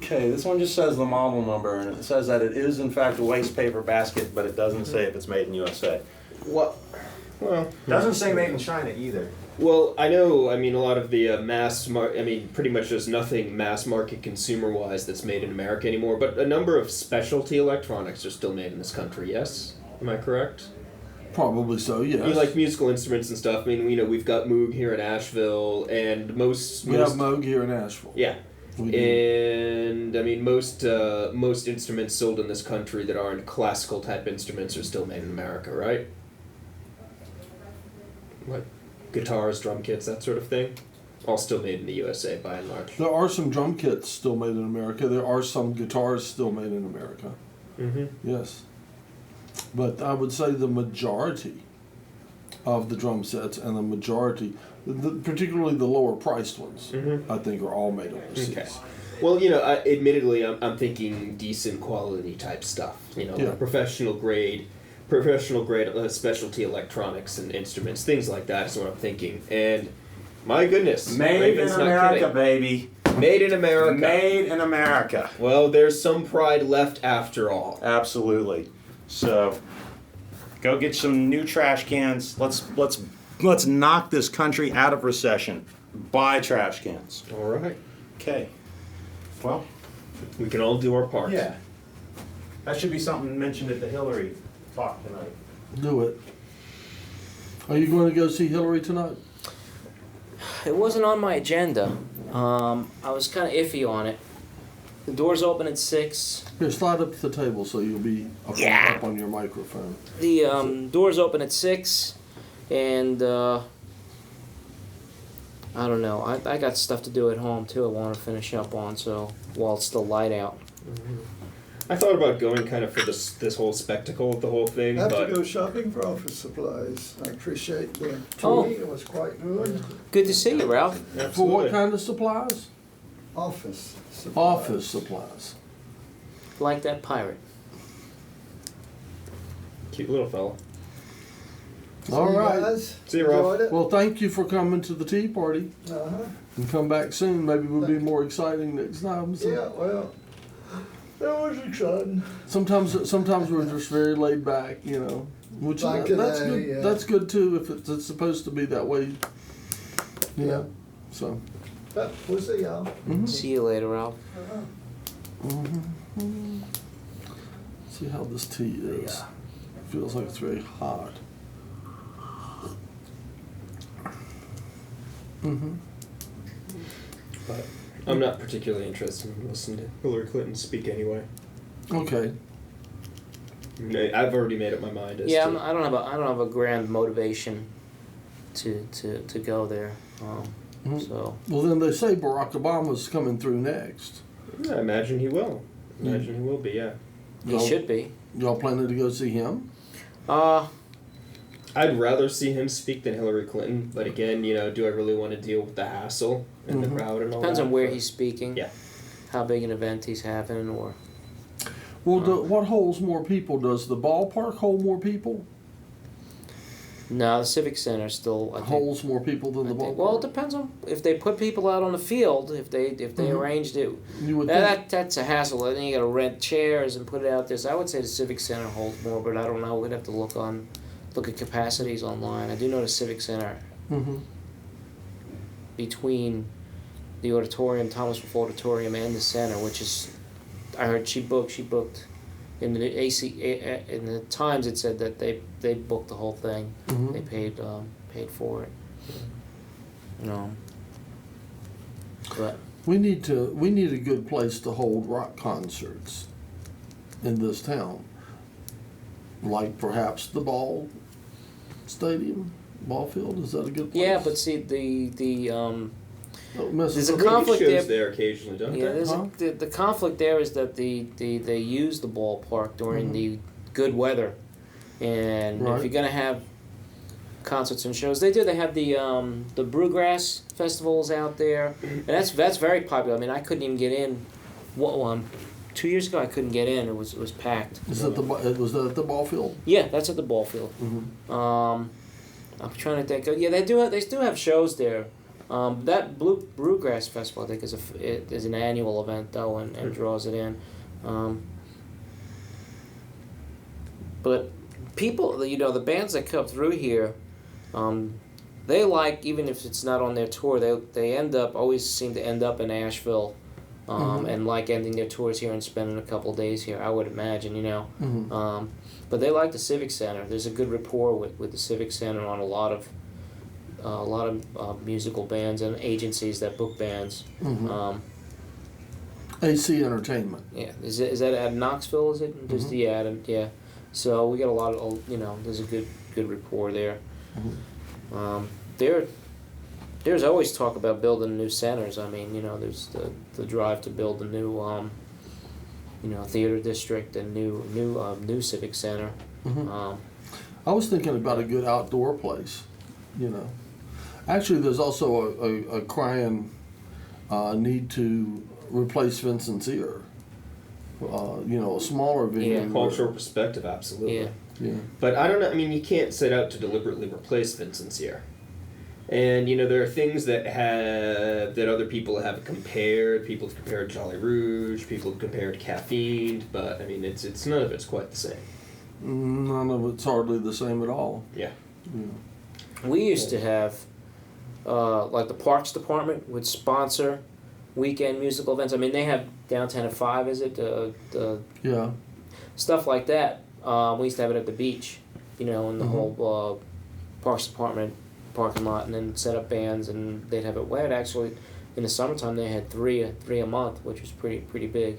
Okay, this one just says the model number, and it says that it is in fact a waste paper basket, but it doesn't say if it's made in USA. What? Well, Doesn't say made in China either. well, I know. I mean, a lot of the pretty much there's nothing mass market consumer wise that's made in America anymore. But a number of specialty electronics are still made in this country. Yes, am I correct? Probably so, yes. I mean, like musical instruments and stuff. I mean, we've got Moog here in Asheville, and most We have Moog here in Asheville. yeah. We do. And I mean, most instruments sold in this country that aren't classical type instruments are still made in America, right? Like guitars, drum kits, that sort of thing, all still made in the USA by and large. There are some drum kits still made in America. There are some guitars still made in America. Mm-hmm. Yes. But I would say the majority of the drum sets and the majority, particularly the lower priced ones, Mm-hmm. I think are all made overseas. Okay. Well, admittedly, I'm thinking decent quality type stuff. Yeah. Like professional grade specialty electronics and instruments, things like that is what I'm thinking. And my goodness, Made Raven's in not America, kidding. baby. Made in America. Made in America. Well, there's some pride left after all. Absolutely. So, go get some new trash cans. Let's knock this country out of recession. Buy trash cans. All right. Okay. Well, We can all do our part. yeah. That should be something mentioned at the Hillary talk tonight. Do it. Are you going to go see Hillary tonight? It wasn't on my agenda. I was kind of iffy on it. The doors open at 6. Here, slide up to the table so you'll be up on your microphone. The doors open at 6, and I don't know. I got stuff to do at home too. I want to finish up on, so while it's still light out. I thought about going kind of for this whole spectacle of the whole thing, I have but to go shopping for office supplies. I appreciate the Oh. tour. It was quite good. Good to see you, Ralph. For what absolutely. kind of supplies? Office supplies. Office supplies. Like that pirate. Cute little fella. See All you right. guys. See you, Ralph. Enjoyed it. Well, thank you for coming to the tea party. Uh-huh. And come back soon. Maybe we'll be more exciting next time. So Yeah, well, that was exciting. sometimes we're just very laid back, which Like that's today, good. yeah. That's good too if it's supposed to be that way. Yeah. So. But we'll see y'all. Mhm. See you later, Ralph. See how this tea is. Yeah. Feels like it's very hot. But I'm not particularly interested in listening to Hillary Clinton speak anyway. Okay. I mean, I've already made up my mind as Yeah, to... I don't have a grand motivation to go there. Mhm. So Well, then they say Barack Obama's coming through next. I imagine he will. Imagine he will be, yeah. he Y'all- should be. Y'all planning to go see him? I'd rather see him speak than Hillary Clinton, but again, do I really want to deal with the hassle and the crowd and all Depends that? on where But- he's speaking. Yeah. How big an event he's having, or Well, what holds more people? Does the ballpark hold more people? no, the Civic Center still. I think, Holds more people than the ballpark? well, it depends on if they put people out on the field. If they arranged it, You would think. that's a hassle. Then you got to rent chairs and put it out there. So I would say the Civic Center holds more, but I don't know. We'd have to look at capacities online. I do know the Civic Center Mm-hmm. between the auditorium, Thomas Wolfe Auditorium, and the center, which is, I heard she booked in the in the Times. It said that they booked the whole thing. Mhm. They paid for it. But We need a good place to hold rock concerts in this town, like perhaps the ball field. Is that a good place? yeah, but see Don't mess there's with a the- conflict shows there. there occasionally, don't yeah, they? there's Huh? the conflict there is that they use the ballpark during the good weather, and Right. if you're gonna have concerts and shows, they have the Brewgrass festivals out there, and that's very popular. I mean, I couldn't even get in. 2 years ago I couldn't get in. It was packed. was that at the ball field? Yeah, that's at the ball field. Mm-hmm. I'm trying to think. Yeah, they do have shows there. That Bluegrass Festival, I think, is an annual event though, and draws it in. But people, the bands that come through here, they like, even if it's not on their tour, they always seem to end up in Asheville, and like ending their tours here and spending a couple days here. I would imagine, but they like the Civic Center. There's a good rapport with the Civic Center on a lot of musical bands and agencies that book bands. AC Entertainment. Yeah, is that at Knoxville? Is it? Just yeah. So we got a lot of there's a good rapport there. There's always talk about building new centers. I mean, there's the drive to build a new theater district and new civic center. I was thinking about a good outdoor place. Actually, there's also a crying need to replace Vincent's Ear. A smaller venue. Yeah. Cultural perspective, absolutely. Yeah. But I don't know. I mean, you can't set out to deliberately replace Vincent's Ear. And there are things that other people have compared. People have compared Jolly Rouge. People have compared Caffeine. But I mean, it's none of it's quite the same. None of it's hardly the same at all. Yeah. We used to have, like the Parks Department would sponsor weekend musical events. I mean, they have Downtown at 5, is it? Yeah. Stuff like that. We used to have it at the beach, in the whole Parks Department parking lot, and then set up bands, and they'd have it wet. Actually, in the summertime, they had three a month, which was pretty big.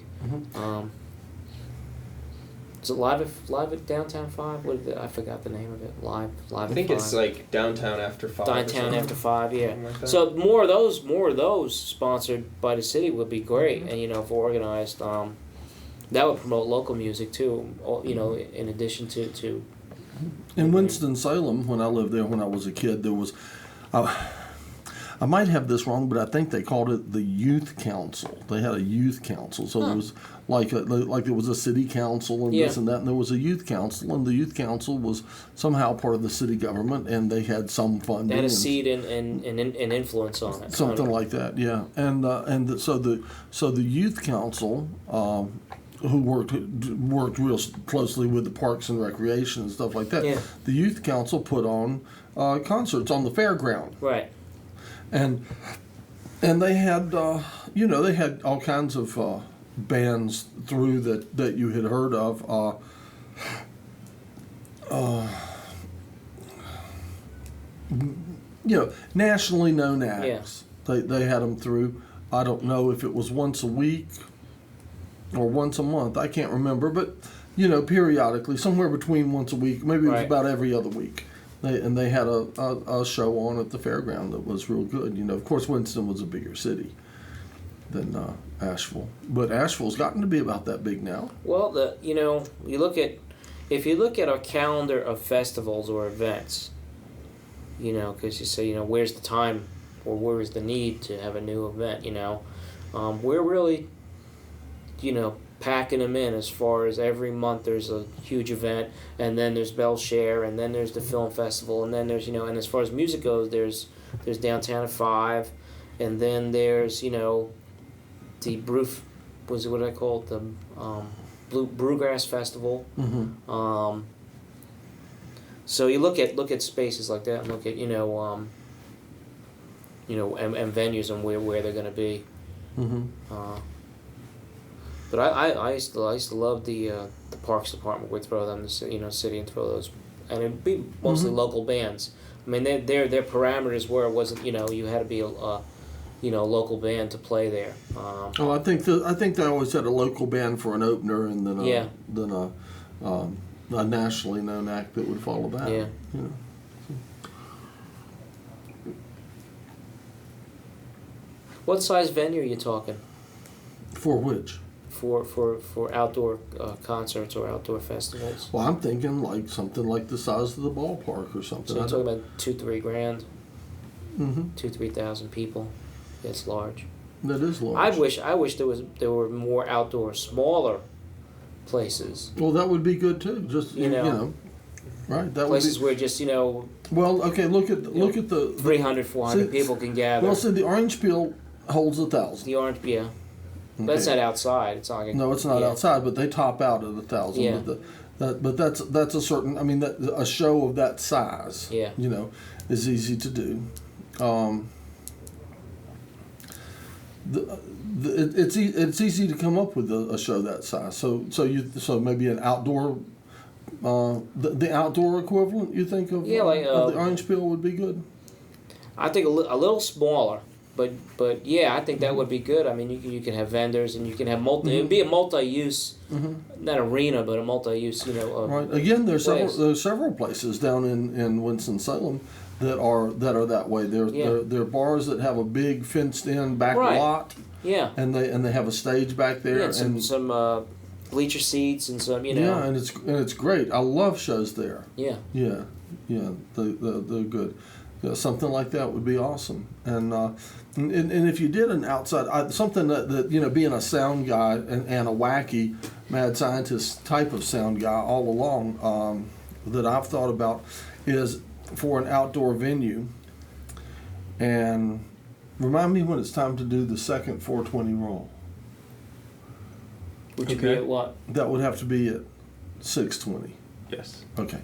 Is it live at Downtown 5? I forgot the name of it. Live I at think 5. it's like Downtown After 5. Downtown After 5, yeah. Something like that. So more of those sponsored by the city would be great, and if organized, that would promote local music too. In addition to. In Winston-Salem, when I lived there when I was a kid, there was, I might have this wrong, but I think they called it the Youth Council. They had a youth council, so there was like there was a city council and this and that, and there was a youth council, and the youth council was somehow part of the city government, and they had some funding. They had a seat and influence on it. Something like that, yeah. So the youth council. Who worked real closely with the parks and recreation and stuff like that. Yeah. The youth council put on concerts on the fairground, Right. and they had they had all kinds of bands through that you had heard of. Nationally known acts. Yeah. They had them through. I don't know if it was once a week or once a month, I can't remember, but periodically, somewhere between once a week, maybe it was about every other week. They had a show on at the fairground that was real good. Of course, Winston was a bigger city than Asheville, but Asheville's gotten to be about that big now. Well, if you look at our calendar of festivals or events, because you say, where's the time or where is the need to have a new event, we're really packing them in as far as every month there's a huge event, and then there's Belshare, and then there's the film festival, and then there's and as far as music goes, there's Downtown at 5, and then there's the what I call it, the Bluegrass Festival. So you look at spaces like that and look at and venues and where they're going to be. But I used to love the Parks Department would throw them city and throw those, and it'd be mostly local bands. I mean their parameters were it wasn't you had to be a local band to play there. I think they always had a local band for an opener, and then a nationally known act that would follow that. Yeah. What size venue are you talking? For which? For outdoor concerts or outdoor festivals. Well, I'm thinking like something like the size of the ballpark or something. So you're talking about $2-3 grand. 2,000-3,000 people. It's large. That is large. I wish there were more outdoor, smaller places. Well, that would be good too. Just right. That places would be, where just Well, okay, look at the 300, 400 See, people can gather. well, see, the orange peel holds 1,000. The orange, yeah. But it's not outside. It's not. No, it's not yeah. outside, but they top out at 1,000. Yeah. But that's a certain. I mean, a show of that size. Yeah. You know, is easy to do. It's easy to come up with a show that size. So maybe an outdoor. The outdoor equivalent, you think of? Yeah, like, of the orange peel would be good. I think a little smaller, but yeah, I think that would be good. I mean, you can have vendors and you can have multi. It'd be a multi-use, not arena, but a multi-use. You know. Right. Again, there's place. several places down in Winston-Salem that are that way. There are bars that have a big fenced-in back Right. lot, Yeah. and they have a stage back there, Yeah, and some bleacher seats and some, you know. yeah, and it's great. I love shows there. Yeah. Yeah, they're good. Yeah, something like that would be awesome. And if you did an outside, something that you know, being a sound guy and a wacky mad scientist type of sound guy all along, that I've thought about is for an outdoor venue. And remind me when it's time to do the second 420 roll. Would you be at what? That would have to be at 6:20. Yes. Okay.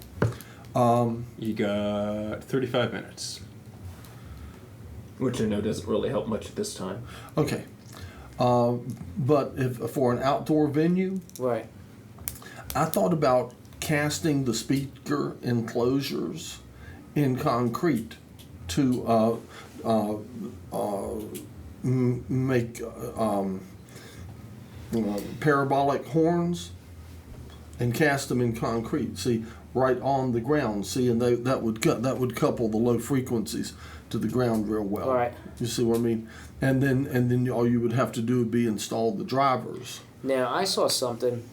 You got 35 minutes. Which I know doesn't really help much at this time. Okay. But if for an outdoor venue, Right. I thought about casting the speaker enclosures in concrete to make parabolic horns and cast them in concrete. See, right on the ground. See, and that would couple the low frequencies to the ground real well. All right. You see what I mean? And then all you would have to do would be install the drivers. Now I saw something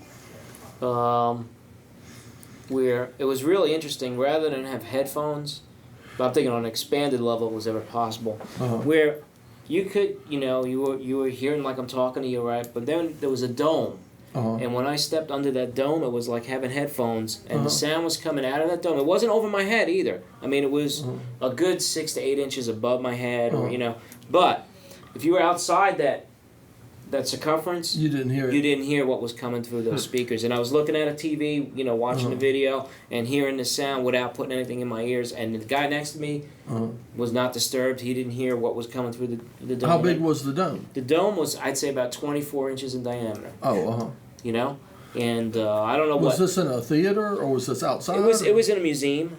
where it was really interesting. Rather than have headphones, but I'm thinking on an expanded level was ever possible, where you could, you know, you were hearing like I'm talking to you, right? But then there was a dome. And when I stepped under that dome, it was like having headphones, and the sound was coming out of that dome. It wasn't over my head either. I mean, it was a good 6 to 8 inches above my head, or you know. But if you were outside that circumference, You didn't hear it. you didn't hear what was coming through those speakers. And I was looking at a TV, you know, watching the video and hearing the sound without putting anything in my ears. And the guy next to me was not disturbed. He didn't hear what was coming through the dome. How big was the dome? The dome was, I'd say, about 24 inches in diameter. Oh, You know, and I don't know Was what. this in a theater or was this outside? It was in a museum.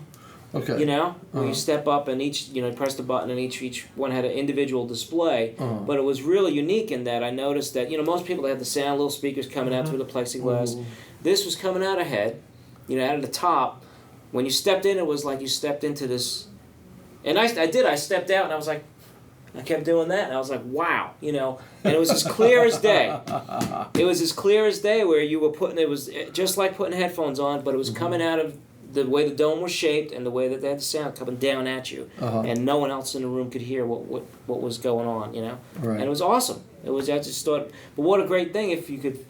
Okay. You know, where you step up and each, you know, press the button and each one had an individual display. But it was really unique in that I noticed that, you know, most people had the sound, little speakers coming out through the plexiglass. This was coming out ahead, you know, out of the top. When you stepped in, it was like you stepped into this. And I stepped out and I was like, I kept doing that and I was like, wow, you know. And it was as clear as day. It was as clear as day where you were putting, it was just like putting headphones on, but it was coming out of the way the dome was shaped and the way that they had the sound coming down at you, and no one else in the room could hear what was going on, you know. Right. And it was awesome. It was, I just thought, but what a great thing if you could,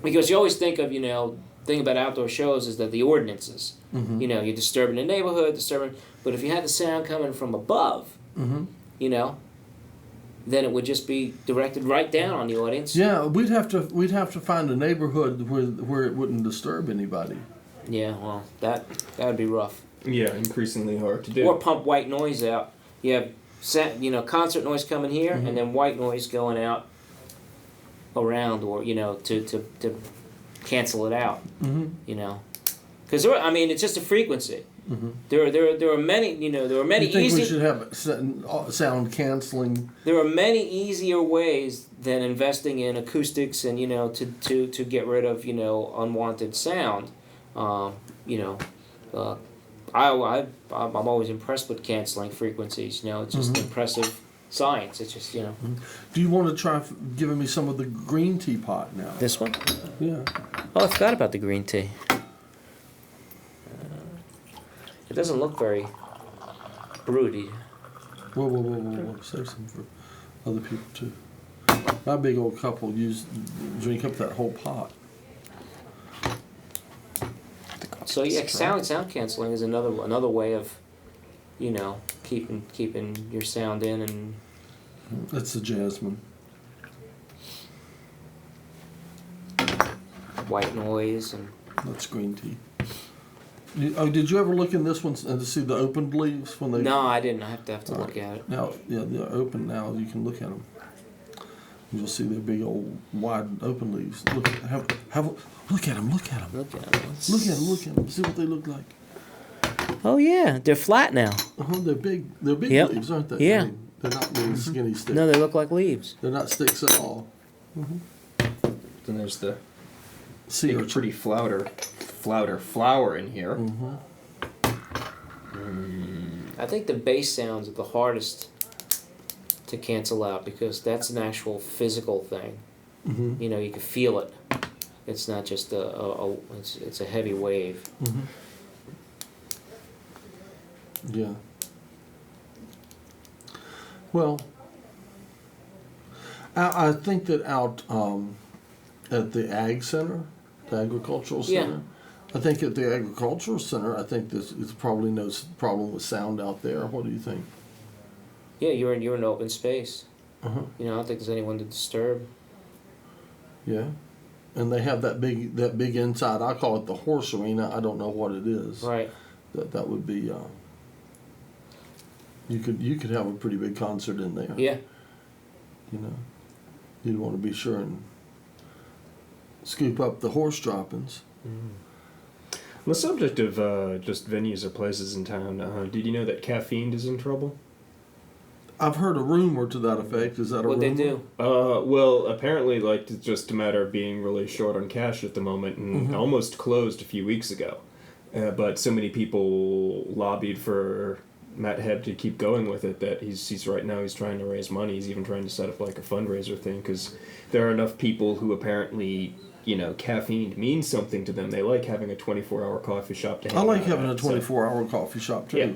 because you always think of, you know, thing about outdoor shows is that the ordinances, you know, you're disturbing the neighborhood, but if you had the sound coming from above, you know, then it would just be directed right down on the audience. Yeah, we'd have to find a neighborhood where it wouldn't disturb anybody. Yeah, well, that would be rough. Yeah, increasingly hard to do. Or pump white noise out. You have, you know, concert noise coming here, and then white noise going out around, or you know, to cancel it out. You know, because I mean, it's just a frequency. There are many, you know, there are many You think easy. we should have sound canceling? There are many easier ways than investing in acoustics and, you know, to get rid of, you know, unwanted sound. You know, I'm always impressed with canceling frequencies. You know, it's just impressive science. It's just, you know. Do you want to try giving me some of the green tea pot now? This one? Yeah. Oh, I forgot about the green tea. It doesn't look very broody. Whoa. Save some for other people too. My big old couple drink up that whole pot. So yeah, sound canceling is another way of you know, keeping your sound in and. That's the jasmine. White noise and. That's green tea. Did you ever look in this one to see the opened leaves when they? No, I didn't. I have to All look at it. Now, yeah, they're open now. You can look at them. You'll see their big old wide open leaves. Look at them. Look at them. Look at them. Look at them. See what they look like. Oh yeah, they're flat now. They're big. They're big Yep. leaves, aren't they? Yeah. I mean, they're not little skinny sticks. No, they look like leaves. They're not sticks at all. Then there's the Sea big, urchin. pretty flower in here. I think the bass sounds are the hardest to cancel out because that's an actual physical thing. Mm-hmm. You know, you can feel it. It's not just it's a heavy wave. Mm-hmm. Yeah. Well, I think that out at the Ag Center, the Agricultural Yeah. Center, I think at the Agricultural Center, I think there's probably no problem with sound out there. What do you think? Yeah, you're in open space. Uh-huh. You know, I don't think there's anyone to disturb. Yeah. And they have that big inside. I call it the horse arena. I don't know what it is. Right. That would be. You could have a pretty big concert in there. Yeah. You know, you'd want to be sure and scoop up the horse droppings. On the subject of just venues or places in town, did you know that Caffeine is in trouble? I've heard a rumor to that effect. Is that a What'd rumor? they do? Well, apparently, like, it's just a matter of being really short on cash at the moment, and almost closed a few weeks ago. But so many people lobbied for Matt Hebb to keep going with it that he's right now he's trying to raise money. He's even trying to set up like a fundraiser thing because there are enough people who apparently, you know, caffeine means something to them. They like having a 24-hour coffee shop to hang I like out having a at, so- 24-hour coffee shop too. Yeah.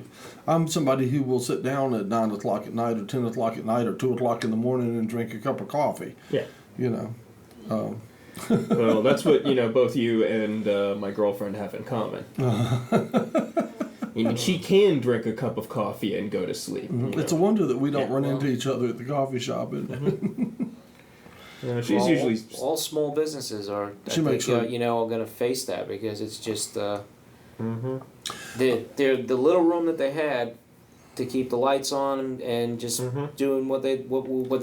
I'm somebody who will sit down at 9 o'clock at night or 10 o'clock at night or 2 o'clock in the morning and drink a cup of coffee. Yeah. You know. Well, that's what, you know, both you and my girlfriend have in common. I mean, she can drink a cup of coffee and go to sleep. you It's a know. wonder that we don't Yeah, run well. into each other at the coffee shop. Isn't it? She's Well, usually... all small businesses are. She makes sure- you know, are going to face that because it's just Mhm. the little room that they had to keep the lights on and just doing what they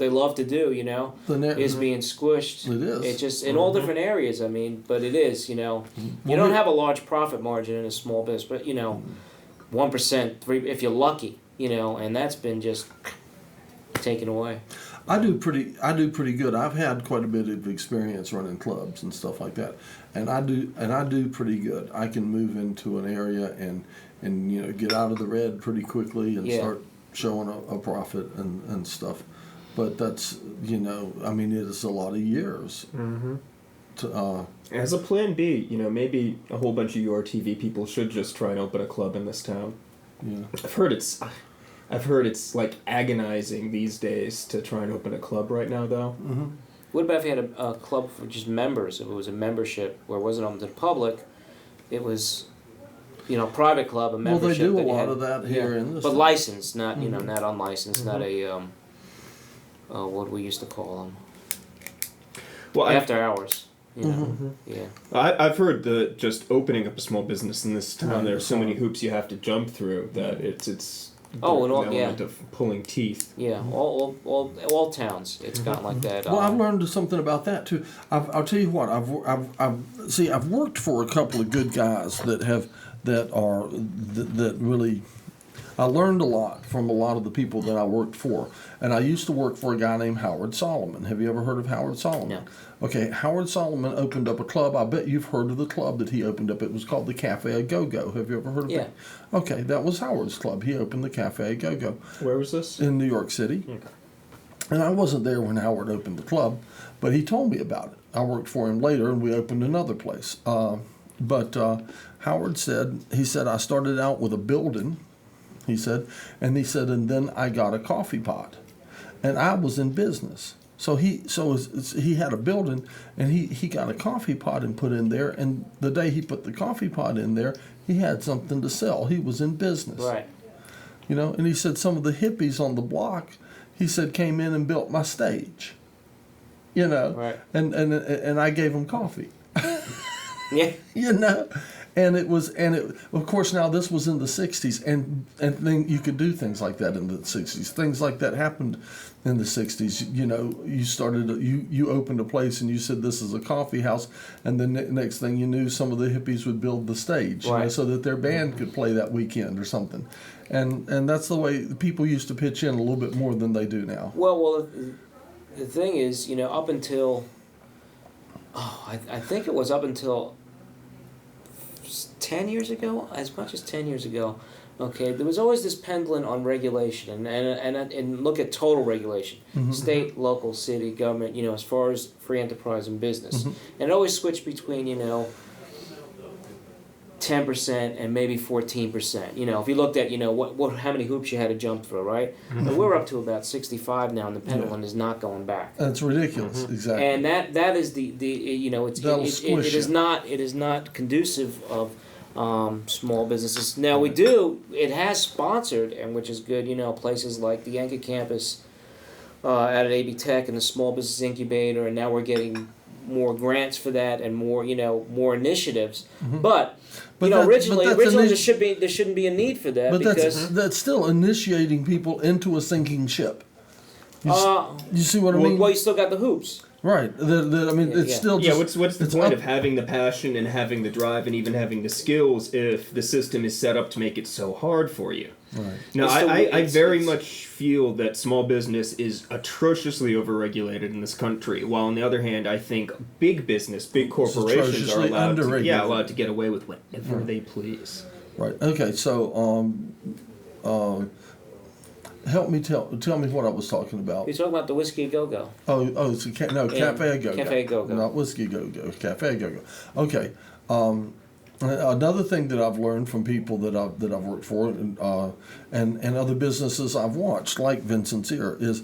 love to do. You know, The net is being squished. It is. It's just in all different areas. I mean, but it is. You know, you Well, don't we- have a large profit margin in a small business, but you know, 1%, 3 if you're lucky. You know, and that's been just taken away. I do pretty good. I've had quite a bit of experience running clubs and stuff like that, and I do pretty good. I can move into an area and you know get out of the red pretty quickly and Yeah. start showing a profit and stuff. But that's, you know, I mean, it is a lot of years. To, As a plan B, you know, maybe a whole bunch of URTV people should just try and open a club in this town. yeah. I've heard it's like agonizing these days to try and open a club right now, though. What about if you had a club for just members? If it was a membership where it wasn't open to the public, it was, you know, a private club, a Well, membership. they do a that you lot had- of that here in this. But town. licensed, not you know, not unlicensed, not a what we used to call them Well, after hours. You know, yeah. I've heard that just opening up a small business in this town, Right, there are so that's many right. hoops you have to jump through that it's Oh, and all- an element of pulling teeth. Yeah, all towns. It's gotten like that. Well, I've learned something about that too. I'll tell you what. I've worked for a couple of good guys that really. I learned a lot from a lot of the people that I worked for, and I used to work for a guy named Howard Solomon. Have you ever heard of Howard Solomon? No. Okay, Howard Solomon opened up a club. I bet you've heard of the club that he opened up. It was called the Cafe A Go Go. Have you ever heard of Yeah. that? Okay, that was Howard's club. He opened the Cafe A Go Go Where was this? in New York City. Okay. And I wasn't there when Howard opened the club, but he told me about it. I worked for him later, and we opened another place. But Howard said, I started out with a building, he said, and then I got a coffee pot. And I was in business. So he had a building, and he got a coffee pot and put in there, and the day he put the coffee pot in there, he had something to sell. He was in business. right. you know. And he said some of the hippies on the block, he said, came in and built my stage, you know, Right. and I gave them coffee, Yeah. you know. And of course now this was in the 60s, and then you could do things like that in the 60s. Things like that happened in the 60s. You know, you opened a place and you said this is a coffee house, and then next thing you knew, some of the hippies would build the stage, you know, Right. so that their band could play that weekend or something. And that's the way people used to pitch in a little bit more than they do now. Well, the thing is, you know, up until, I think it was up until 10 years ago, as much as 10 years ago, okay, there was always this pendulum on regulation, and look at total regulation, state, local, city, government, you know, as far as free enterprise and business. And it always switched between, you know, 10% and maybe 14%. You know, if you looked at, you know, how many hoops you had to jump through, right? And we're up to about 65 now, and the pendulum is not going back. That's ridiculous, exactly. And that is the you know, it is not conducive of small businesses. Now it has sponsored, and which is good, you know, places like the Yankee campus out at AB Tech and the Small Business Incubator, and now we're getting more grants for that and more, you know, more initiatives. But you know, originally there shouldn't be a need for that, But because that's still initiating people into a sinking ship. You see what I mean? well, you still got the hoops. Right. I mean, it's Yeah. still Yeah, just... what's the it's point up- of having the passion and having the drive and even having the skills if the system is set up to make it so hard for you? Right. No, It's the- I it's- very it's- much feel that small business is atrociously overregulated in this country, while on the other hand, I think big business, big corporations are atrociously allowed to underregulated. get away with whatever they please. Right. Okay. So, help me tell me what I was talking about. You're talking about the Whiskey Go-Go. It's Cafe Go-Go. Cafe Go-Go. Not Whiskey Go-Go. Cafe Go-Go. Okay. Another thing that I've learned from people that I've worked for and other businesses I've watched, like Vincent's Ear, is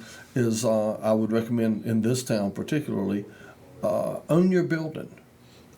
I would recommend in this town particularly, own your building.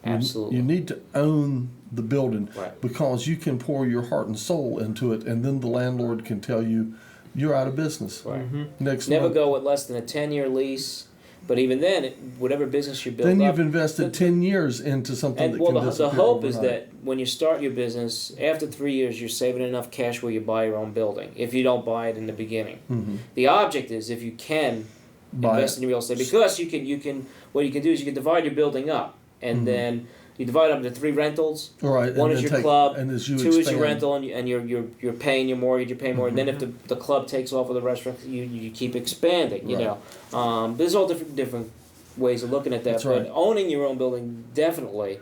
Absolutely. You need to own the building, Right. because you can pour your heart and soul into it, and then the landlord can tell you you're out of business. Right. Next Never month. go with less than a 10-year lease. But even then, whatever business you build Then up, you've invested 10 years into something and that well, can the disappear hope is overnight. that when you start your business, after 3 years, you're saving enough cash where you buy your own building. If you don't buy it in the beginning, the object is if you can Buy invest it. in real estate, because you can. What you can do is you can divide your building up, and then you divide up into 3 rentals. All right, One and is then your club, and as you 2 is your expand- rental, and you're paying your mortgage, you're paying more. And then if the club takes off with the restaurant, you keep expanding. You Right. know, there's all different ways of looking at that. That's But right. owning your own building definitely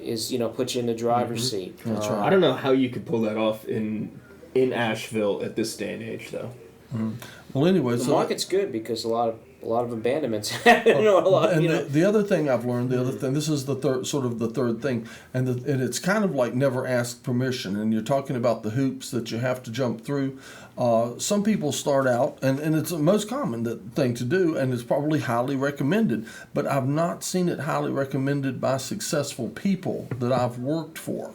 is, you know, puts you in the driver's seat. That's right. I don't know how you could pull that off in Asheville at this day and age, though. Well, anyway, The so market's good because a lot of abandonments happen. You know, a lot. and You know, the other thing I've learned, this is the third thing, and it's kind of like never ask permission. And you're talking about the hoops that you have to jump through. Some people start out, and it's the most common thing to do, and it's probably highly recommended. But I've not seen it highly recommended by successful people that I've worked for.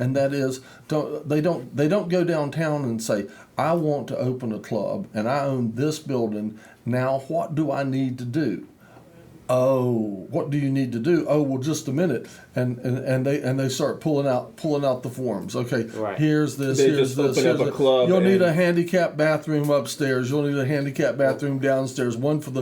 And that is, they don't go downtown and say, I want to open a club and I own this building. Now what do I need to do? Oh, what do you need to do? Oh, well, just a minute, and they start pulling out the forms. Okay, Right. here's this. They here's just this. open here's up a that. club You'll need and- a handicap bathroom upstairs. You'll need a handicap bathroom downstairs. One for the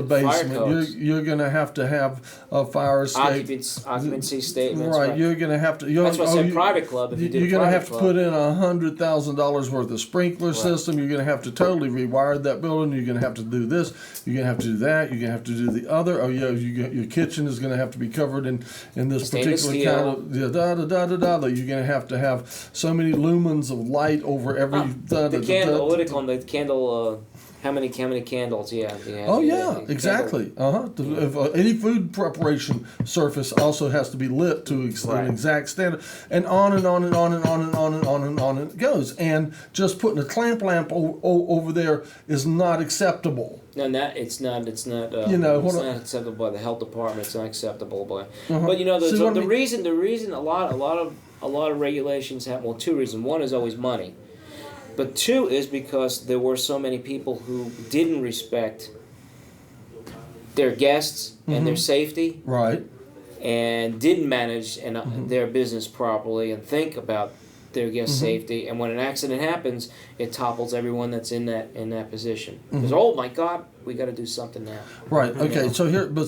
basement. codes. You're gonna have to have a fire escape. occupancy statements. Right, you're gonna have to. That's what I said. Private club. If you did You're a gonna private have to club. put in $100,000 worth of sprinkler system. You're gonna have to totally rewire that building. You're gonna have to do this. You're gonna have to do that. You're gonna have to do the other. Oh yeah, your kitchen is gonna have to be covered in this Stainless particular steel. kind of You're gonna have to have so many lumens of light over every. The candle. What do they call them? The candle. How many candles? Yeah. Oh the yeah, candle- exactly. If any food preparation surface also has to be lit to Right. an exact standard, and on and on and on and on and on and on and on it goes. And just putting a clamp lamp over there is not acceptable. No, it's not. You know, it's what not acceptable by the health department. It's not acceptable by. Uh-huh. But you know, See what I the mean? reason a lot of regulations have. Well, 2 reasons. One is always money. But two is because there were so many people who didn't respect their guests and their safety, Right. and didn't manage their business properly and think about their guest safety. And when an accident happens, it topples everyone that's in that position. Because oh my God, we got to do something now. Right. Okay. know. So here, but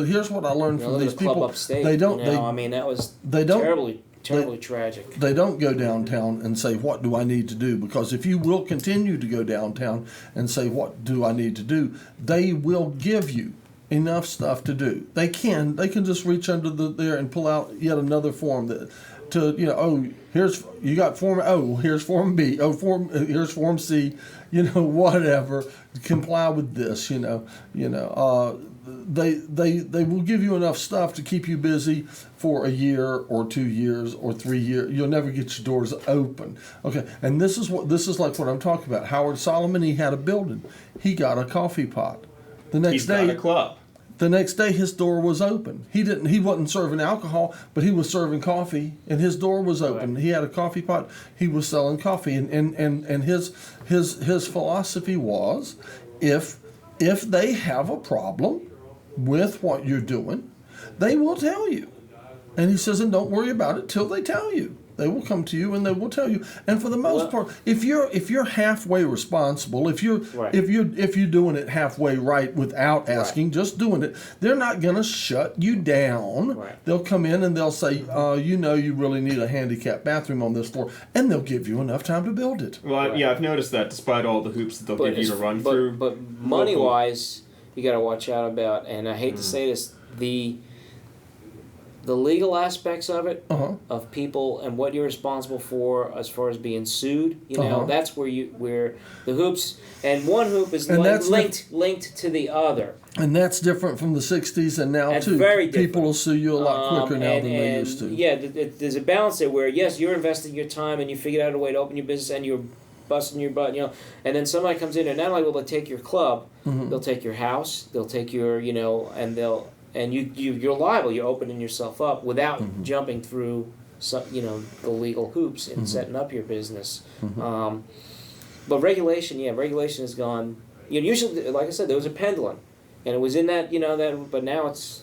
here's what I learned from Look these at the club people. upstate. They don't. I mean, that was they don't- terribly tragic. They don't go downtown and say, what do I need to do? Because if you will continue to go downtown and say, what do I need to do? They will give you enough stuff to do. They can just reach under there and pull out yet another form that here's you got form here's form B, here's form C, whatever, comply with this, they will give you enough stuff to keep you busy for a year or 2 years or 3 years. You'll never get your doors open. Okay, and this is like what I'm talking about. Howard Solomon, he had a building. He got a coffee pot. The next He's day, got a club. the next day his door was open. He wasn't serving alcohol, but he was serving coffee, and his door was open. Right. He had a coffee pot. He was selling coffee, and his philosophy was, if they have a problem with what you're doing, they will tell you. And he says, and don't worry about it till they tell you. They will come to you and they will tell you. And for the most part, if you're halfway responsible, if you're doing it halfway right without asking, just doing it, they're not gonna shut you down. Right. They'll come in and they'll say, you really need a handicapped bathroom on this floor, and they'll give you enough time to build it. Well, yeah, I've noticed that despite all the hoops that they'll give you to run through. But money wise, you got to watch out about. And I hate to say this, the legal aspects of it, of people and what you're responsible for as far as being sued, that's where the hoops, and one hoop is linked to the other. And that's different from the 60s and now That's too. very different. People will sue you a lot quicker now than they used to. Yeah, there's a balance there where, yes, you're investing your time and you figured out a way to open your business and you're busting your butt, and then somebody comes in and not only will they take your club, they'll take your house, they'll take your, and you're liable. You're opening yourself up without jumping through the legal hoops and setting up your business. But regulation has gone. Usually, like I said, there was a pendulum, and it was in that but now it's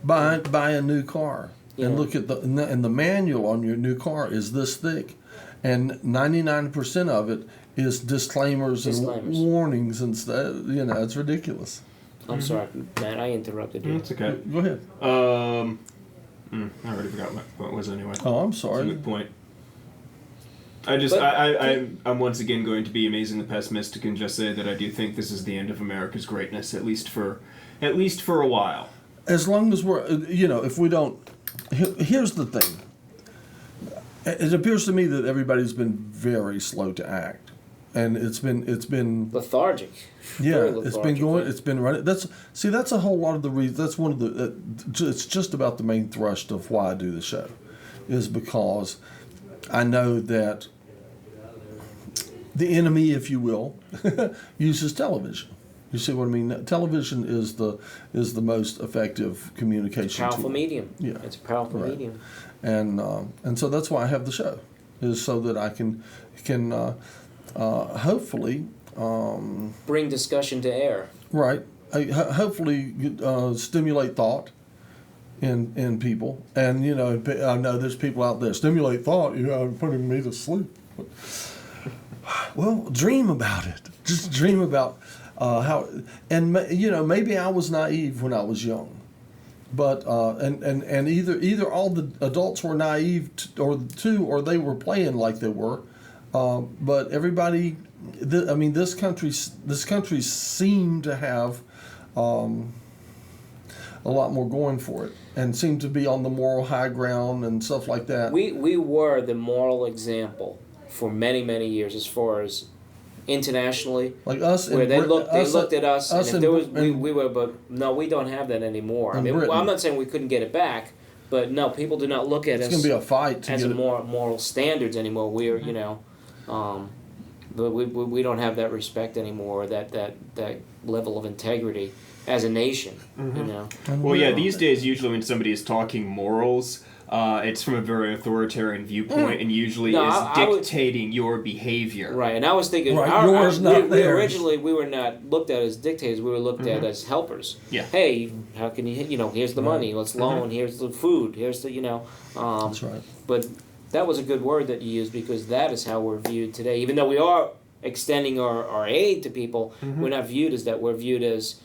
buy a new car and Yeah. look at the manual on your new car is this thick, and 99% of it is disclaimers and warnings and stuff. It's ridiculous. I'm sorry, Matt, I interrupted you. That's okay. Go ahead. I already forgot what it was anyway. Oh, I'm That's a sorry. good point. I'm once again going to be amazingly pessimistic and just say that I do think this is the end of America's greatness, at least for a while. As long as we're, if we don't, here's the thing. It appears to me that everybody's been very slow to act, and it's been Lethargic. yeah, Very it's been going, lethargic. it's been running. That's a whole lot of the reason. That's one of the. It's just about the main thrust of why I do the show, is because I know that the enemy, if you will, uses television. You see what I mean? Television is the most effective communication Powerful tool. medium. Yeah. It's a powerful Right. medium. And so that's why I have the show, is so that I can hopefully Bring discussion to air. right hopefully stimulate thought in people. And I know there's people out there stimulate thought. Putting me to sleep. Well, dream about it. Just dream about how. And maybe I was naive when I was young. But and either all the adults were naive or they were playing like they were, but everybody, this country seemed to have a lot more going for it and seemed to be on the moral high ground and stuff like that. We were the moral example for many, many years as far as internationally, Like us, where they looked at us, and if in there was Brit- we were, but no, we don't have that anymore. I In mean, Britain. I'm not saying we couldn't get it back, but no, people do not look at it's us going to be a fight to as get a it. moral standards anymore. We're but we don't have that respect anymore, that level of integrity as a nation. And Well, yeah, we're- these days usually when somebody is talking morals, it's from a very authoritarian viewpoint and usually No, is I would- dictating your behavior. Right, and I was thinking, Right, yours, not theirs. originally we were not looked at as dictators; we were looked at as helpers. Yeah. Hey, how can you? Here's the money. Let's loan. Here's the food. Here's the. That's right. But that was a good word that you used because that is how we're viewed today. Even though we are extending our aid to people, we're not viewed as that. We're viewed as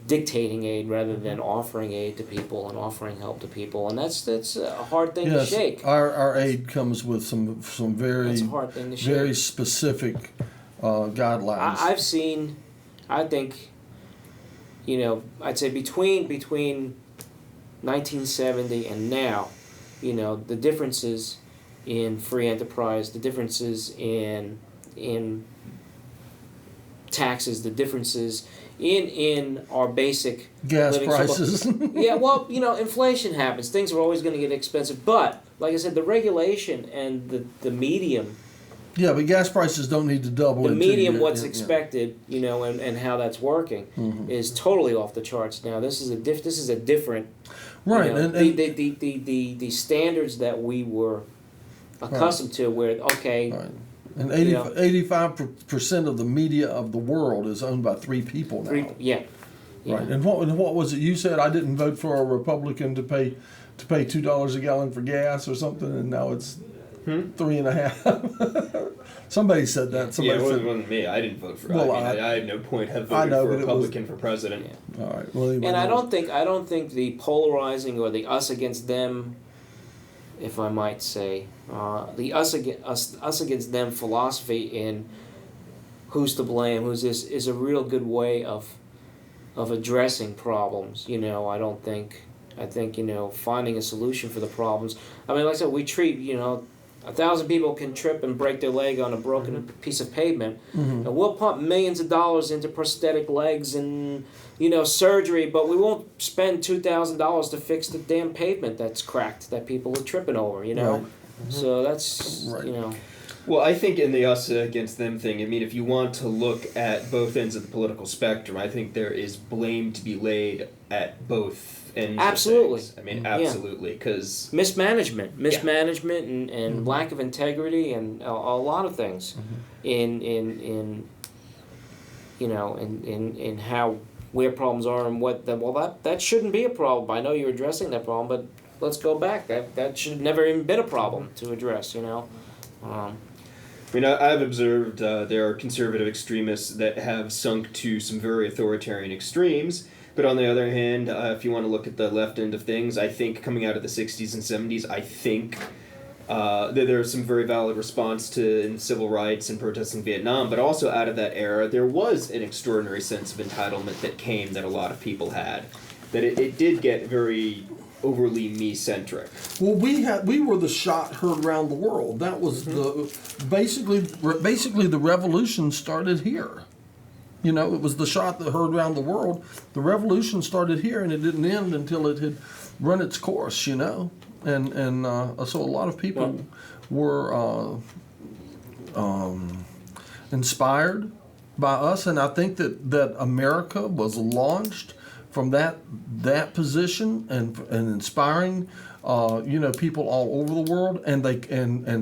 dictating aid rather than offering aid to people and offering help to people, and that's a hard thing to shake. Our aid comes with some very That's a hard thing to shake. very specific guidelines. I've seen, I think, I'd say between 1970 and now, the differences in free enterprise, the differences in taxes, the differences in our basic Gas living prices. yeah, well, inflation happens. Things are always going to get expensive. But, like I said, the regulation and the medium, Yeah, but gas prices don't need to double. the until medium, you- what's yeah. expected, and how that's working is totally off the charts now. This is a different, Right, and and the standards that we were accustomed to, where right. And You know. 85% of the media of the world is owned by 3 people now. yeah. Right. And what was it you said? I didn't vote for a Republican to pay $2 a gallon for gas or something, and now it's 3.5. Somebody said that. Yeah, Somebody it said. wasn't me. I didn't vote for. Well, I had no point have I voted know, for but a it was- Republican for president. All right. Well, anyway, And I that was- don't think the polarizing or the us against them, if I might say, the us against them philosophy in who's to blame, who's this, is a real good way of addressing problems. I think finding a solution for the problems. I mean, like I said, we treat 1,000 people can trip and break their leg on a broken piece of pavement, and we'll pump millions of dollars into prosthetic legs and surgery, but we won't spend $2,000 to fix the damn pavement that's cracked that people are tripping over. Right. So that's Right. Well, I think in the us against them thing, I mean, if you want to look at both ends of the political spectrum, I think there is blame to be laid at both ends. Absolutely. Of things. I mean, Yeah. absolutely, because mismanagement and lack of integrity and a lot of things in how where problems are and that shouldn't be a problem. I know you're addressing that problem, but let's go back. That should have never even been a problem to address. I mean, I've observed there are conservative extremists that have sunk to some very authoritarian extremes. But on the other hand, if you want to look at the left end of things, I think coming out of the 60s and 70s, I think that there's some very valid response to civil rights and protests in Vietnam. But also out of that era, there was an extraordinary sense of entitlement that came that a lot of people had. That it did get very overly me-centric. Well, we were the shot heard around the world. That was basically the revolution started here. It was the shot that heard around the world. The revolution started here, and it didn't end until it had run its course. And so a lot of people were inspired by us, and I think that America was launched from that position and inspiring people all over the world, and they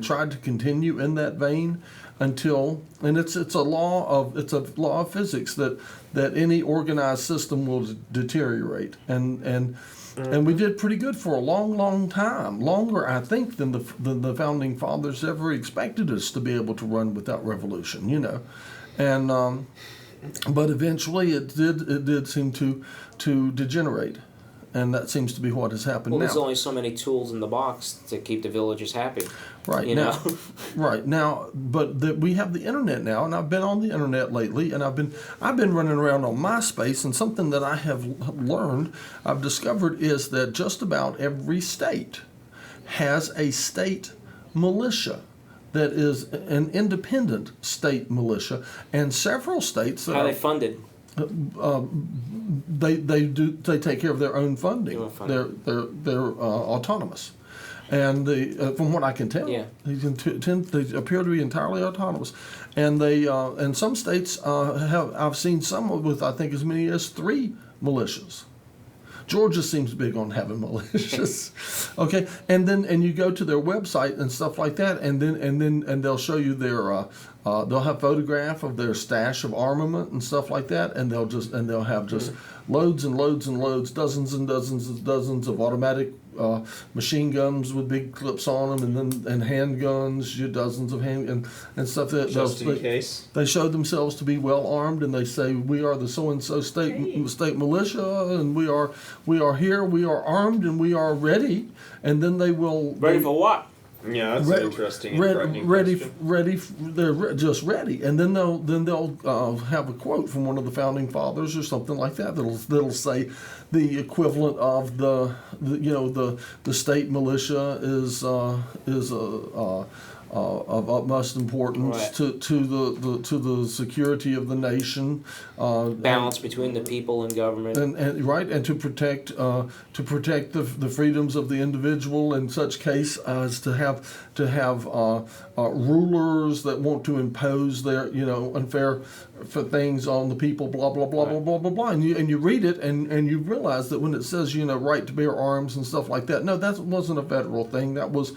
tried to continue in that vein until it's a law of physics that any organized system will deteriorate, and we did pretty good for a long time, longer I think than the founding fathers ever expected us to be able to run without revolution, and but eventually it did seem to degenerate, and that seems to be what has happened Well, now. there's only so many tools in the box to keep the villagers happy. Right now, right now, but we have the internet now, and I've been on the internet lately, and I've been running around on MySpace, and something that I have learned, I've discovered, is that just about every state has a state militia that is an independent state militia, and several states that How are they funded? they take care of their own funding. Their own funding. They're autonomous, and from what I can tell, Yeah. they appear to be entirely autonomous, and they and some states I've seen some with I think as many as 3 militias. Georgia seems big on having militias. Okay, and you go to their website and stuff like that, and they'll show you their they'll have photograph of their stash of armament and stuff like that, and they'll have just loads and loads and loads, dozens and dozens and dozens of automatic machine guns with big clips on them, and handguns, dozens of and stuff that Just in case. they show themselves to be well armed, and they say we are the so and so state militia, and we are here, we are armed, and we are ready, and then they will Ready for what? Yeah, that's an interesting and frightening question. they're just ready, and then they'll have a quote from one of the founding fathers or something like that that'll say the equivalent of the state militia is of utmost importance Right. to the security of the nation. Balance between the people and government. And to protect the freedoms of the individual in such case as to have rulers that want to impose their unfair for things on the people, blah blah blah blah blah blah blah, and you read it and you realize that when it says right to bear arms and stuff like that, no, that wasn't a federal thing. That was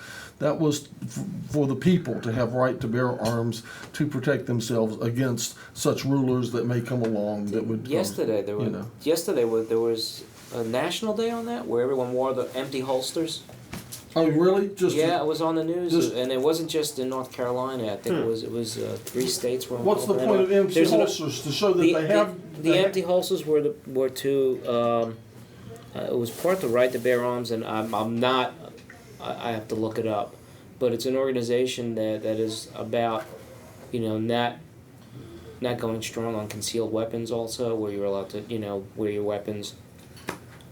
for the people to have right to bear arms to protect themselves against such rulers that may come along that would. Yesterday there was a national day on that where everyone wore the empty holsters. Oh, really? Yeah, it was on the news, and it wasn't just in North Carolina. I think it was 3 states were. What's the point of empty holsters? To show that they have the empty holsters were to. It was part of the right to bear arms, and I'm not. I have to look it up, but it's an organization that is about, not going strong on concealed weapons. Also, where you're allowed to, wear your weapons.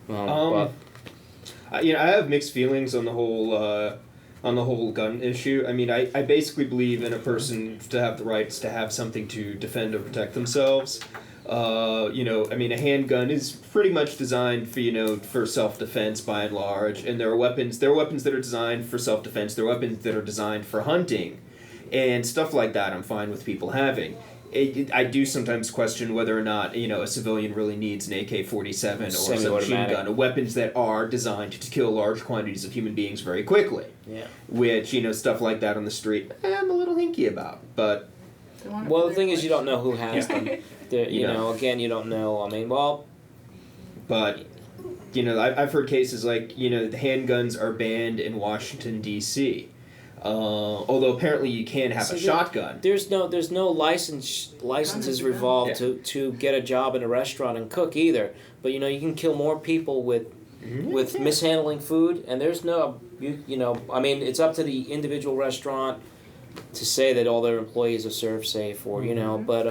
I have mixed feelings on the whole gun issue. I mean, I basically believe in a person to have the rights to have something to defend or protect themselves. A handgun is pretty much designed for self-defense by and large, and there are weapons that are designed for self-defense, there are weapons that are designed for hunting, and stuff like that I'm fine with people having. I do sometimes question whether or not, a civilian really needs an AK-47 or a submachine gun, weapons that are designed to kill large quantities of human beings very quickly. Yeah. Which, stuff like that on the street, I'm a little hinky about, but... Well, the thing is, you don't know who has them. Again, you don't know. I mean, well... But, I've heard cases like, the handguns are banned in Washington, D.C., although apparently you can have a shotgun. There's no licenses revolved to get a job in a restaurant and cook either. But you can kill more people with mishandling food, and there's no it's up to the individual restaurant to say that all their employees are served safe, or but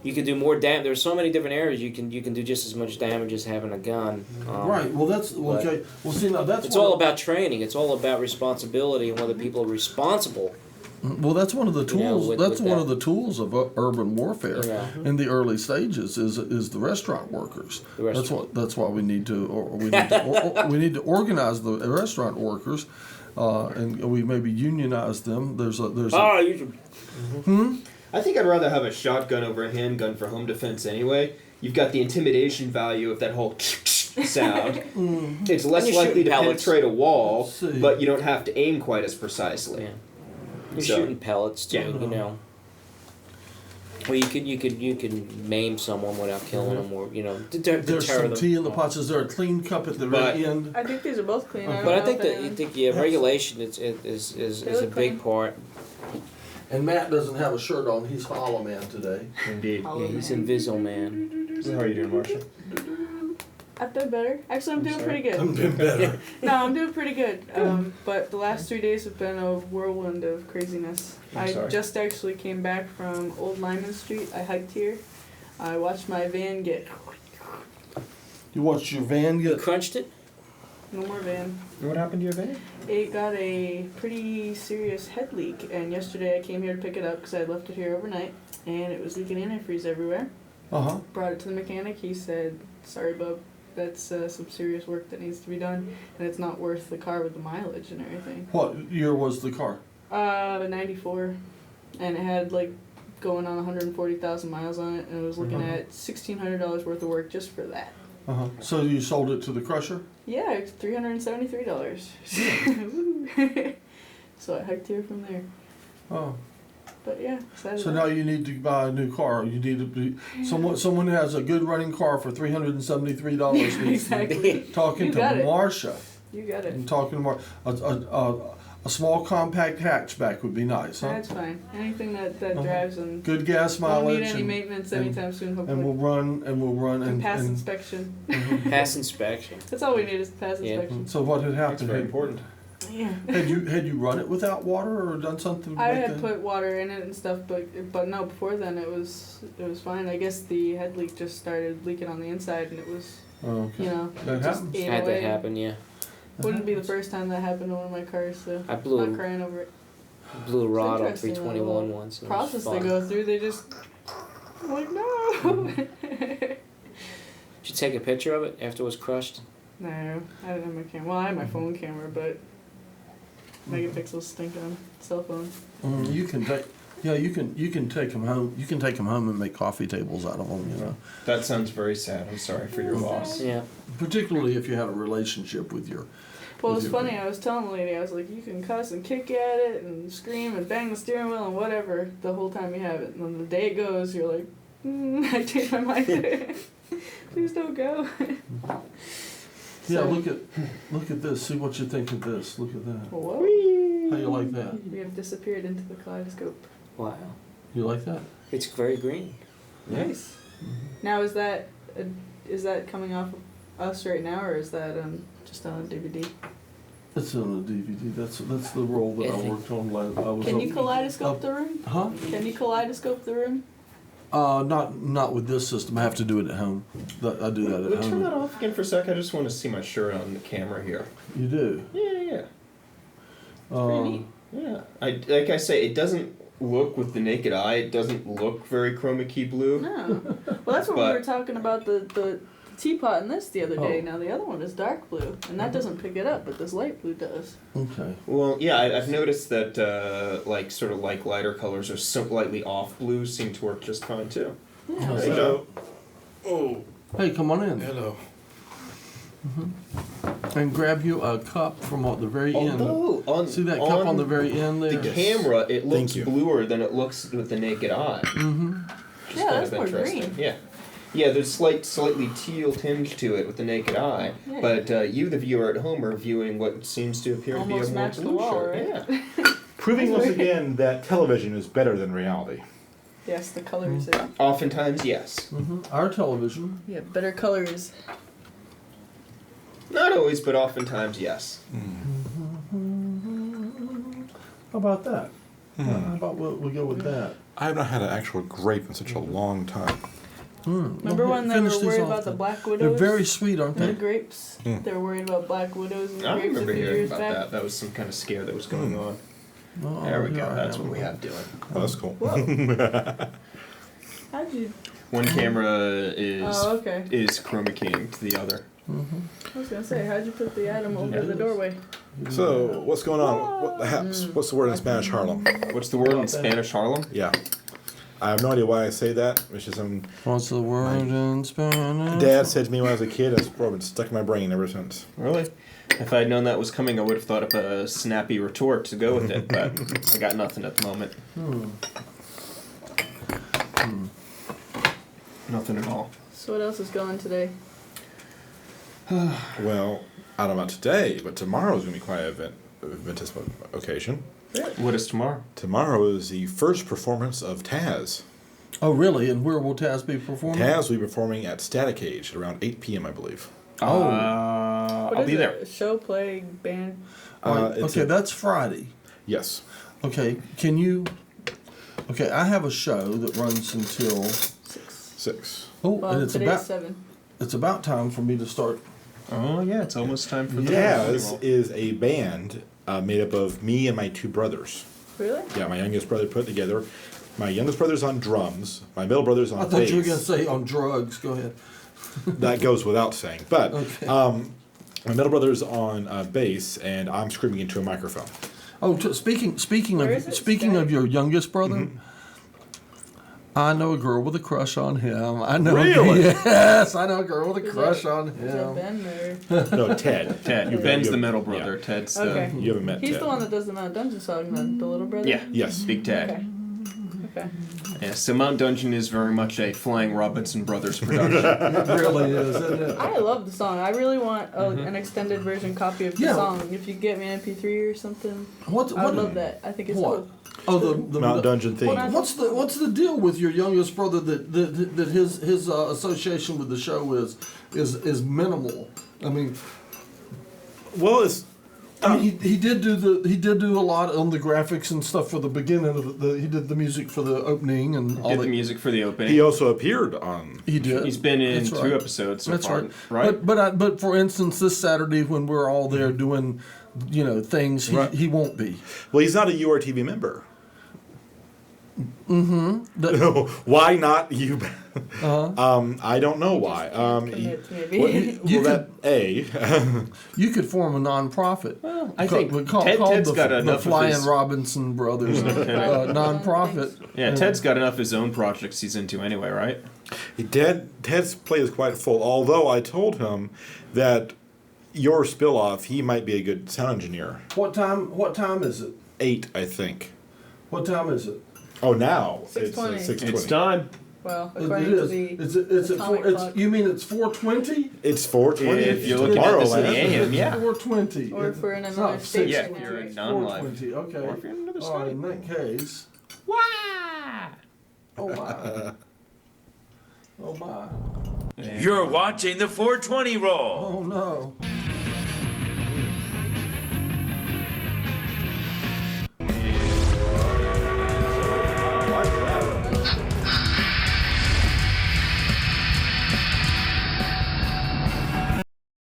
you can do more damage. There's so many different areas you can do just as much damage as having a gun. Right. Well, that's okay. Well, see, now that's it's all about training. It's all about responsibility and whether people are responsible. Well, that's one of the tools. With one of the tools of urban warfare Yeah. in the early stages is the restaurant workers. That's why we need to we need to organize the restaurant workers, and we maybe unionize them. I think I'd rather have a shotgun over a handgun for home defense anyway. You've got the intimidation value of that whole sound. It's less likely to penetrate a wall, but you don't have to aim quite as precisely. Yeah. You're shooting pellets too, Well, you could maim someone without killing them, or deter There's them. some tea in the pots. Is there a clean cup at the very end? I think these are both clean. But I think regulation is a big part. And Matt doesn't have a shirt on. He's Hollow Man today. Indeed. Yeah, he's Inviso Man. How are you doing, Marcia? I've done better. Actually, I'm doing pretty good. I'm doing better. No, I'm doing pretty good. But the last 3 days have been a whirlwind of craziness. I just actually came back from Old Lyman Street. I hiked here. I watched my van get... You watched your van You get... crunched it? No more van. What happened to your van? It got a pretty serious head leak, and yesterday I came here to pick it up because I had left it here overnight, and it was leaking antifreeze everywhere. Uh-huh. Brought it to the mechanic. He said, "Sorry, bub, that's some serious work that needs to be done, and it's not worth the car with the mileage and everything." What year was the car? 94, and it had going on 140,000 miles on it, and it was looking at $1,600 worth of work just for that. So you sold it to the crusher? Yeah, it's $373. So I hiked here from there. Oh. But yeah, excited So about now you need to buy a new car. You need to be someone who has a good running car for $373 needs to be Exactly. talking You to got it. Marcia. You got it. And talking to a small compact hatchback would be nice, huh? That's fine. Anything that Uh-huh. drives and Good gas won't mileage. need any and, maintenance and- anytime soon, hopefully. and we'll run and pass and inspection. Pass inspection. That's all we need is pass Yeah. inspection. so what had That's happened? very important. Yeah. Had you run it without water or done something I like had that? put water in it and stuff, but no, before then it was fine. I guess the head leak just started leaking on the inside, and it was, Oh, okay. you know, That it just happens. ate Had away. that happen, yeah. Wouldn't be the first time that happened to one of my cars, so I I'm blew not crying over it. blew a rod on interesting, 321 little once. And it was Process they fun. go through, they just I'm like no. Did you take a picture of it after it was crushed? No, I didn't have my camera. Well, I had my phone camera, but megapixels stink on cell phones. You can take. Yeah, you can take them home. You can take them home and make coffee tables out of them. You know, That sounds very sad. I'm sorry for your loss. Yeah. particularly if you had a relationship with your. Well, with it's your- funny. I was telling the lady, I was like, you can cuss and kick at it and scream and bang the steering wheel and whatever the whole time you have it. And then the day it goes, you're like, I changed my mind. Please don't go. Yeah, So- look at this. See what you think of this. Look at that. Whoa. How you like that? We have disappeared into the kaleidoscope. Wow. You like that? It's very green. Nice. Now is that coming off of us right now, or is that just on a DVD? It's on the DVD. That's the role that I worked on. I was Can you up- kaleidoscope the room? Huh? Can you kaleidoscope the room? Not with this system. I have to do it at home. I do that Would at you turn that home. off again for a sec? I just want to see my shirt on the camera here. You do. Yeah. Pretty neat. Yeah. Like I say, it doesn't look with the naked eye. It doesn't look very chroma key blue. No. Well, that's what we But- were talking about the teapot in this the other day. Oh. Now the other one is dark blue, and that doesn't pick it up, but this light blue does. Okay. Well, yeah, I've noticed that sort of like lighter colors or slightly off blues seem to work just fine too. Yeah. How's There you that? go. Oh, Hey, come on in. hello. And grab you a cup from the very end. Although on See that cup on the very end there? the camera, it looks Thank you. bluer than it looks with the naked eye. Mm-hmm. Which is Yeah, kind that's of more interesting. green. Yeah. Yeah, there's slightly teal tinge to it with the naked eye, Yeah. but you, the viewer at home, are viewing what seems to appear to Almost be a more match the blue wall, shirt. right? Yeah. Proving once again that television is better than reality. Yes, the colors. Oftentimes, yes. Our television. Yeah, better colors. Not always, but oftentimes, yes. How about that? How about we go with that? I have not had an actual grape in such a long time. Remember when they were Finish these worried off about the then. black They're widows? very sweet, aren't The they? grapes. Mm. They were worried about black widows and I grapes a remember few hearing years about back. that. That was some kind of scare that was going on. Oh, There we go. here I That's am. what we have doing. Oh, that's cool. Whoa. How'd you? One camera is Oh, okay. chroma keying to the other. I was gonna say, how'd you put the item over the doorway? So, what's going on? What the haps? What's the word in Spanish, Harlem? What's the word in About that. Spanish, Harlem? Yeah. I have no idea why I say that. It's just some What's the word in Spanish? dad said to me when I was a kid. It's probably been stuck in my brain ever since. Really? If I had known that was coming, I would have thought of a snappy retort to go with it, but I got nothing at the moment. Nothing at all. So what else is going today? Well, I don't know about today, but tomorrow's going to be quite an momentous occasion. What is tomorrow? Tomorrow is the first performance of Taz. Oh, really? And where will Taz be performing? Taz will be performing at Static Age at around 8 p.m., I believe. Oh. What I'll is be it? there. A show, play, band? It's Okay, a- that's Friday. Yes. Okay, can you? Okay, I have a show that runs until. 6. Oh, Well, and it's today's 7. about time for me to start. Oh, yeah, it's almost time for the Taz is a band made up of me and my 2 brothers. Really? Yeah, my youngest brother put together. My youngest brother's on drums. My middle brother's on I bass. thought you were gonna say on drugs. Go ahead. That goes without saying. But Okay. my middle brother's on bass, and I'm screaming into a microphone. Oh, speaking Where is of it? speaking of your youngest brother, I know a girl with a crush on him. I know. Really? Yes, I know a girl with a crush on Is that him. Ben or? No, Ted. Ted. Ben's the middle yeah. brother. Ted's Okay. You haven't met He's Ted. the one that does the Mount Dungeon song, then the little brother. Yeah. Yes. Big Ted. Okay. Okay. Yeah, so Mount Dungeon is very much a Flying Robinson Brothers production. It really is, isn't it? I love the song. I really want an extended version copy of the Yeah. song. If you get me an MP3 or something, What? I would love that. I think it's What? cool. Oh, the Mount Dungeon theme. What's the deal with your youngest brother that his association with the show is minimal? I mean, Well, it's he did do a lot on the graphics and stuff for the beginning of he did the music for the opening and all Did the that. music for the opening. he also appeared on. He did. He's been in That's 2 right. episodes so That's far, right. But for instance, this Saturday when we're all there doing, things, Right. he won't be. Well, he's not a URTV member. The- Why not you? uh-huh. I don't know why. Commit, maybe. You well, that You could form a nonprofit. I think called Ted's the, got the enough of Flying his... Robinson Brothers nonprofit. Yeah, Ted's got enough of his own projects he's into anyway, right? Ted's plate is quite full. Although I told him that your spill off, he might be a good sound engineer. What time is it? 8, I think. What time is it? Oh, now 6:20. it's 6:20. It's time. Well, It according to is. the It's at atomic four. clock. You mean it's 4:20? It's 4:20. If you're looking at tomorrow, this in the lad. AM, yeah. 4:20. Or if we're in It's another not state. Yeah, six. if you're in It's non-live. 4:20. Okay. Or if you're in another All right. state. In that case. Why? Oh my. Oh my. You're watching the 420 roll. Oh no.